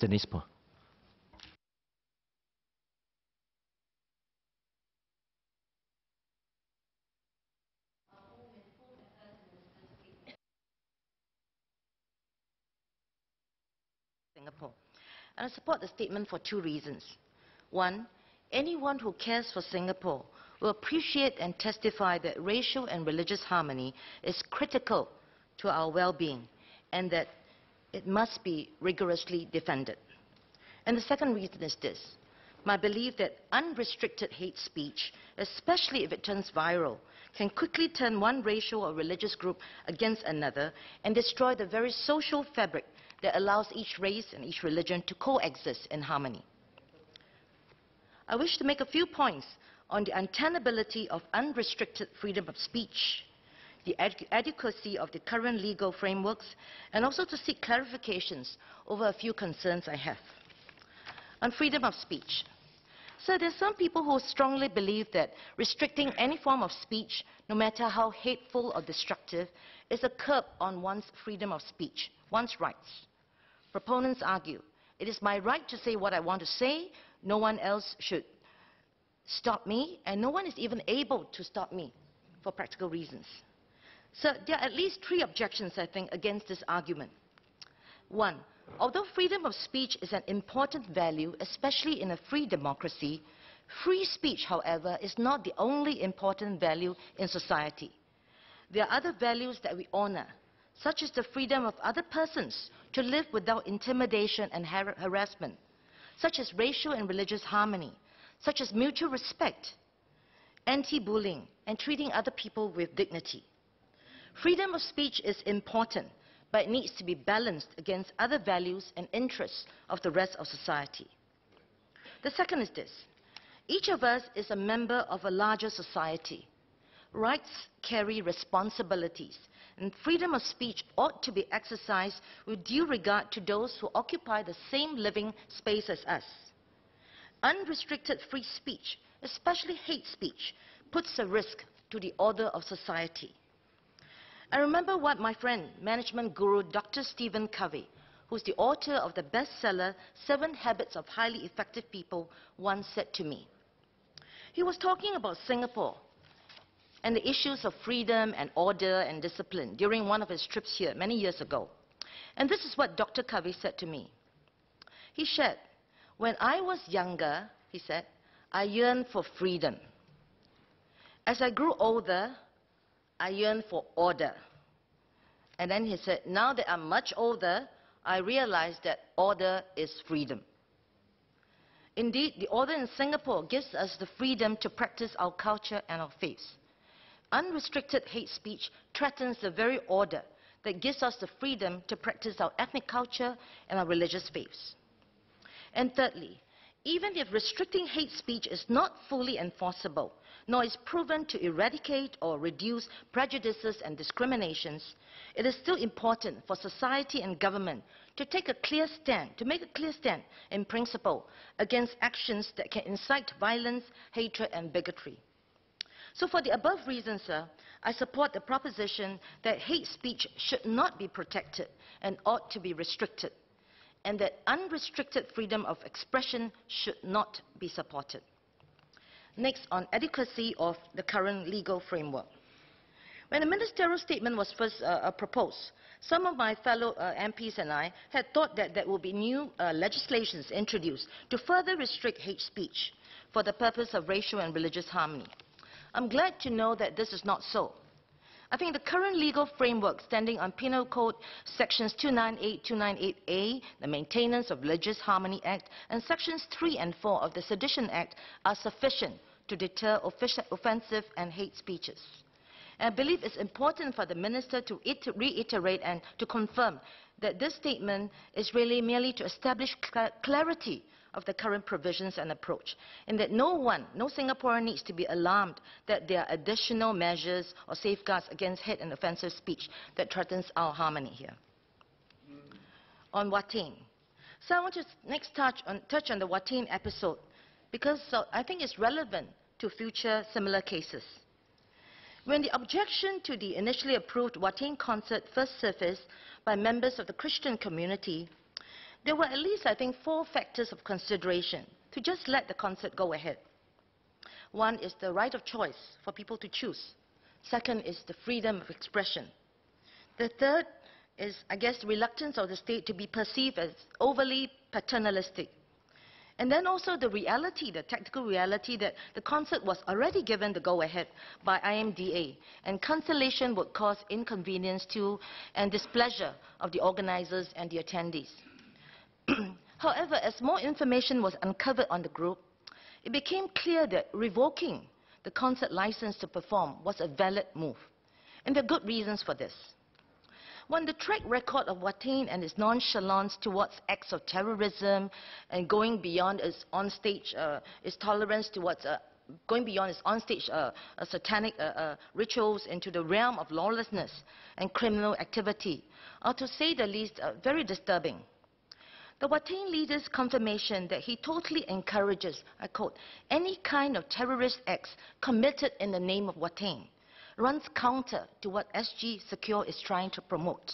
Denise Phua. Singapore. And I support the statement for two reasons. One, anyone who cares for Singapore will appreciate and testify that racial and religious harmony is critical to our well-being and that it must be rigorously defended. And the second reason is this: my belief that unrestricted hate speech, especially if it turns viral, can quickly turn one racial or religious group against another and destroy the very social fabric that allows each race and each religion to coexist in harmony. I wish to make a few points on the untenability of unrestricted freedom of speech, the adequacy of the current legal frameworks, and also to seek clarifications over a few concerns I have. On freedom of speech. So there are some people who strongly believe that restricting any form of speech, no matter how hateful or destructive, is a curb on one's freedom of speech, one's rights. Proponents argue, it is my right to say what I want to say, no one else should stop me, and no one is even able to stop me for practical reasons. So there are at least three objections, I think, against this argument. One, although freedom of speech is an important value, especially in a free democracy, free speech, however, is not the only important value in society. There are other values that we honor, such as the freedom of other persons to live without intimidation and harassment, such as racial and religious harmony, such as mutual respect, anti-bullying, and treating other people with dignity. Freedom of speech is important, but it needs to be balanced against other values and interests of the rest of society. The second is this: each of us is a member of a larger society. Rights carry responsibilities, and freedom of speech ought to be exercised with due regard to those who occupy the same living space as us. Unrestricted free speech, especially hate speech, puts a risk to the order of society. I remember what my friend, management guru Dr. Stephen Covey, who's the author of the bestseller 7 Habits of Highly Effective People, once said to me. He was talking about Singapore and the issues of freedom and order and discipline during one of his trips here many years ago. And this is what Dr. Covey said to me. He shared, when I was younger, he said, I yearned for freedom. As I grew older, I yearned for order. And then he said, now that I'm much older, I realize that order is freedom. Indeed, the order in Singapore gives us the freedom to practice our culture and our faiths. Unrestricted hate speech threatens the very order that gives us the freedom to practice our ethnic culture and our religious faiths. And thirdly, even if restricting hate speech is not fully enforceable, nor is proven to eradicate or reduce prejudices and discriminations, it is still important for society and government to make a clear stand in principle against actions that can incite violence, hatred, and bigotry. So for the above reasons, sir, I support the proposition that hate speech should not be protected and ought to be restricted, and that unrestricted freedom of expression should not be supported. Next, on adequacy of the current legal framework. When the ministerial statement was first proposed, some of my fellow MPs and I had thought that there would be new legislations introduced to further restrict hate speech for the purpose of racial and religious harmony. I'm glad to know that this is not so. I think the current legal framework standing on Penal Code Sections 298, 298A, the Maintenance of Religious Harmony Act, and Sections 3 and 4 of the Sedition Act are sufficient to deter offensive and hate speeches. And I believe it's important for the Minister to reiterate and to confirm that this statement is really merely to establish clarity of the current provisions and approach, and that no Singaporean needs to be alarmed that there are additional measures or safeguards against hate and offensive speech that threatens our harmony here. On Wateen. So I want to next touch on the Wateen episode, because I think it's relevant to future similar cases. When the objection to the initially approved Wateen concert first surfaced by members of the Christian community, There were at least, I think, 4 factors of consideration to just let the concert go ahead. One is the right of choice for people to choose. Second is the freedom of expression. The third is, I guess, the reluctance of the state to be perceived as overly paternalistic. And then also the reality, the tactical reality that the concert was already given the go-ahead by IMDA, and cancellation would cause inconvenience to and displeasure of the organizers and the attendees. However, as more information was uncovered on the group, it became clear that revoking the concert license to perform was a valid move. And there are good reasons for this. One, the track record of Watain and its nonchalance towards acts of terrorism and going beyond its onstage, its tolerance towards going beyond its onstage satanic rituals into the realm of lawlessness and criminal activity are, to say the least, very disturbing. The Watain leader's confirmation that he totally encourages, I quote, any kind of terrorist acts committed in the name of Watain runs counter to what SG Secure is trying to promote.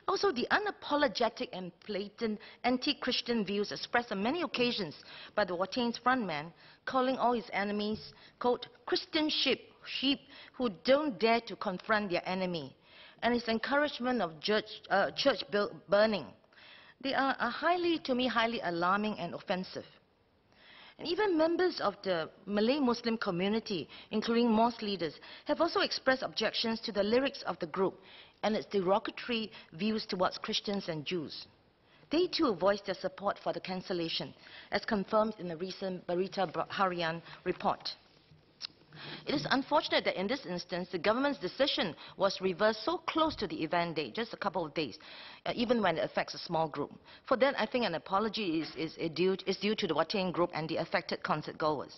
Also, the unapologetic and blatant anti-Christian views expressed on many occasions by the Watain's frontman, calling all his enemies, quote, Christian sheep who don't dare to confront their enemy, and his encouragement of church burning. They are to me, highly alarming and offensive. And even members of the Malay Muslim community, including mosque leaders, have also expressed objections to the lyrics of the group and its derogatory views towards Christians and Jews. They too voiced their support for the cancellation, as confirmed in the recent Berita Harian report. It is unfortunate that in this instance, the government's decision was reversed so close to the event date, just a couple of days, even when it affects a small group. For that, I think an apology is due to the Watain group and the affected concert goers.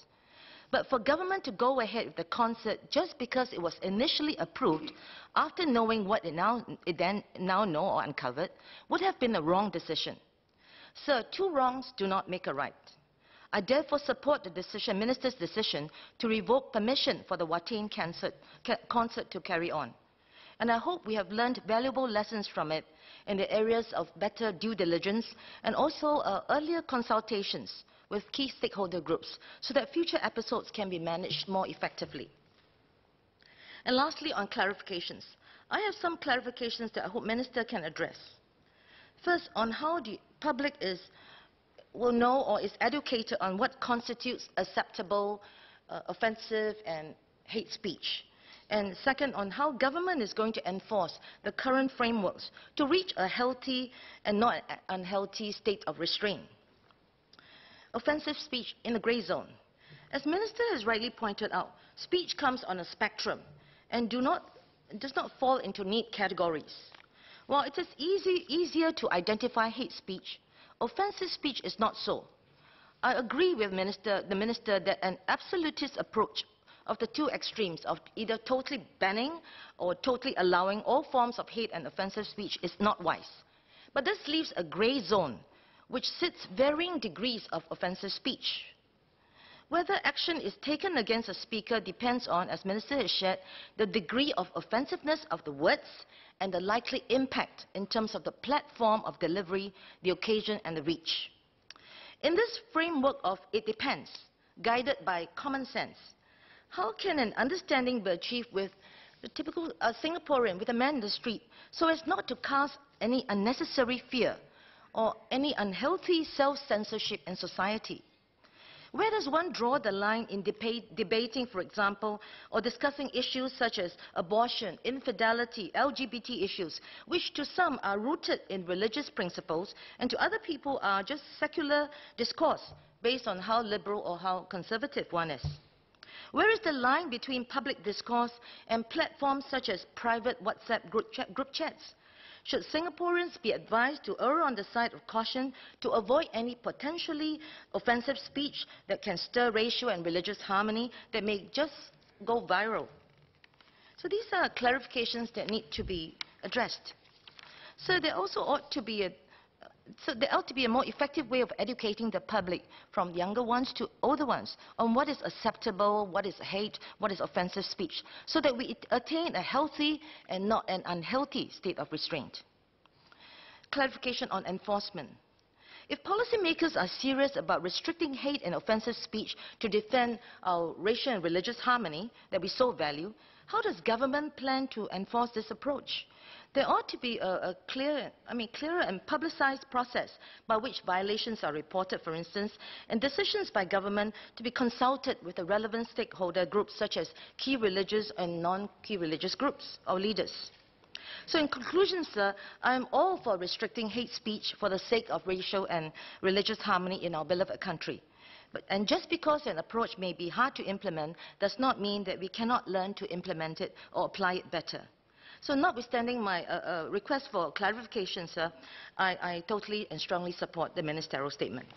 But for government to go ahead with the concert just because it was initially approved, after knowing what it now know or uncovered, would have been a wrong decision. Sir, 2 wrongs do not make a right. I therefore support the minister's decision to revoke permission for the Watain concert to carry on. And I hope we have learned valuable lessons from it in the areas of better due diligence and also earlier consultations with key stakeholder groups so that future episodes can be managed more effectively. And lastly, on clarifications. I have some clarifications that I hope Minister can address. First, on how the public will know or is educated on what constitutes acceptable, offensive and hate speech. And second, on how government is going to enforce the current frameworks to reach a healthy and not unhealthy state of restraint. Offensive speech in the grey zone. As Minister has rightly pointed out, speech comes on a spectrum and does not fall into neat categories. While it is easier to identify hate speech, offensive speech is not so. I agree with the Minister that an absolutist approach of the 2 extremes of either totally banning or totally allowing all forms of hate and offensive speech is not wise. But this leaves a grey zone which sits varying degrees of offensive speech. Whether action is taken against a speaker depends on, as Minister has shared, the degree of offensiveness of the words and the likely impact in terms of the platform of delivery, the occasion and the reach. In this framework of it depends, guided by common sense, how can an understanding be achieved with the typical Singaporean, with a man in the street, so as not to cause any unnecessary fear or any unhealthy self-censorship in society? Where does one draw the line in debating, for example, or discussing issues such as abortion, infidelity, LGBT issues, which to some are rooted in religious principles and to other people are just secular discourse based on how liberal or how conservative one is? Where is the line between public discourse and platforms such as private WhatsApp group chats? Should Singaporeans be advised to err on the side of caution to avoid any potentially offensive speech that can stir racial and religious harmony that may just go viral? So these are clarifications that need to be addressed. So there also ought to be a more effective way of educating the public, from younger ones to older ones, on what is acceptable, what is hate, what is offensive speech, so that we attain a healthy and not an unhealthy state of restraint. clarification on enforcement. If policymakers are serious about restricting hate and offensive speech to defend our racial and religious harmony that we so value, how does government plan to enforce this approach? There ought to be a clearer and publicized process by which violations are reported, for instance, and decisions by government to be consulted with the relevant stakeholder groups such as key religious and non-key religious groups or leaders. So in conclusion, sir, I am all for restricting hate speech for the sake of racial and religious harmony in our beloved country. And just because an approach may be hard to implement does not mean that we cannot learn to implement it or apply it better. So notwithstanding my request for clarification, sir, I totally and strongly support the ministerial statement.